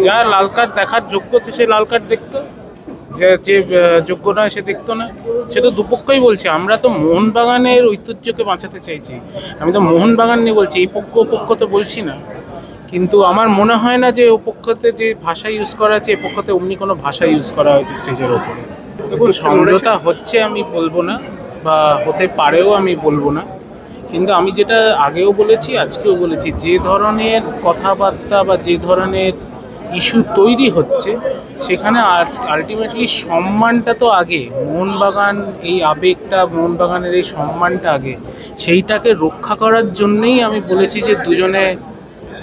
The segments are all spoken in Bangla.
যা লাল কার্ড দেখার যোগ্য সে লাল কার্ড দেখতো, যে যোগ্য নয় সে দেখতো না। সে তো দুপক্ষই বলছে। আমরা তো মোহনবাগানের ঐতিহ্যকে বাঁচাতে চাইছি, আমি তো মোহনবাগান নিয়ে বলছি, এই পক্ষ পক্ষ তো বলছি না। কিন্তু আমার মনে হয় না যে ও পক্ষতে যে ভাষা ইউজ করা আছে এ পক্ষতে অমনি কোনো ভাষা ইউজ করা হয়েছে স্টেজের ওপরে। দেখুন, সমঝোতা হচ্ছে আমি বলবো না, বা হতে পারেও আমি বলবো না, কিন্তু আমি যেটা আগেও বলেছি আজকেও বলেছি, যে ধরনের কথাবার্তা বা যে ধরনের ইস্যু তৈরি হচ্ছে সেখানে আলটিমেটলি সম্মানটা তো আগে। মোহনবাগান এই আবেগটা, মোহনবাগানের এই সম্মানটা আগে, সেইটাকে রক্ষা করার জন্যেই আমি বলেছি যে দুজনে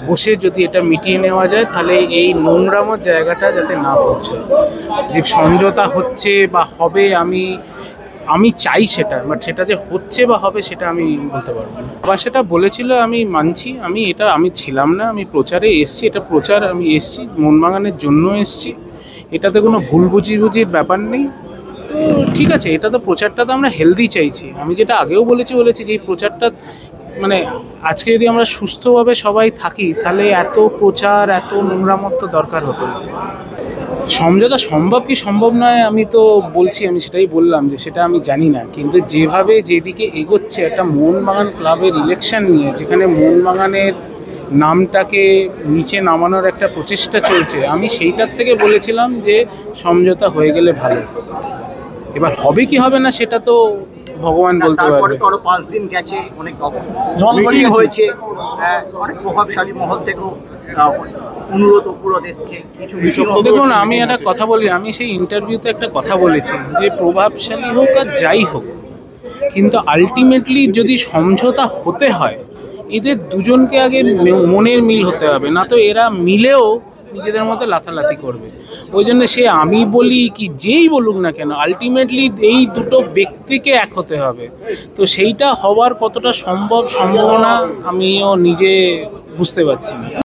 বসে যদি এটা মিটিয়ে নেওয়া যায় তাহলে এই নোংরামোর জায়গাটা যাতে না পৌঁছায়। যে সমঝোতা হচ্ছে বা হবে, আমি চাই সেটা, বাট সেটা যে হচ্ছে বা হবে সেটা আমি বলতে পারবো না। আবার সেটা বলেছিল, আমি মানছি, আমি ছিলাম না, আমি প্রচারে এসছি, এটা প্রচার আমি এসছি, মোহনবাগানের জন্য এসছি, এটাতে কোনো ভুল বুঝির ব্যাপার নেই। তো ঠিক আছে, এটা তো প্রচারটা তো আমরা হেলদি চাইছি। আমি যেটা আগেও বলেছি যে এই প্রচারটা মানে আজকে যদি আমরা সুস্থভাবে সবাই থাকি তাহলে এত প্রচার, এত নোংরামোর তো দরকার হতো না। সমঝোতা সম্ভব কি সম্ভব নয় আমি তো বলছি, আমি সেটাই বললাম যে সেটা আমি জানি না, কিন্তু যেভাবে যেদিকে এগোচ্ছে একটা মোহনবাগান ক্লাবের ইলেকশন নিয়ে, যেখানে মোহনবাগানের নামটাকে নিচে নামানোর একটা প্রচেষ্টা চলছে, আমি সেইটার থেকে বলেছিলাম যে সমঝোতা হয়ে গেলে ভালো। এবার হবে কি হবে না সেটা তো ভগবান বলতে পারবে। আরো 5 দিন গেছে, অনেক মিটিং হয়েছে, অনেক প্রভাবশালী মহল থেকেও অনুরোধ এসছে কিছু। দেখুন, আমি একটা কথা বলি, আমি সেই ইন্টারভিউতে একটা কথা বলেছি যে প্রভাবশালী হোক আর যাই হোক, কিন্তু আলটিমেটলি যদি সমঝোতা হতে হয় এদের দুজনকে আগে মনের মিল হতে হবে, না তো এরা মিলেও নিজেদের মধ্যে লাথালাথি করবে। ওই জন্য সে আমি বলি কি যেই বলুক না কেন, আলটিমেটলি এই দুটো ব্যক্তিকে এক হতে হবে। তো সেইটা হওয়ার কতটা সম্ভাবনা আমিও নিজে বুঝতে পারছি না।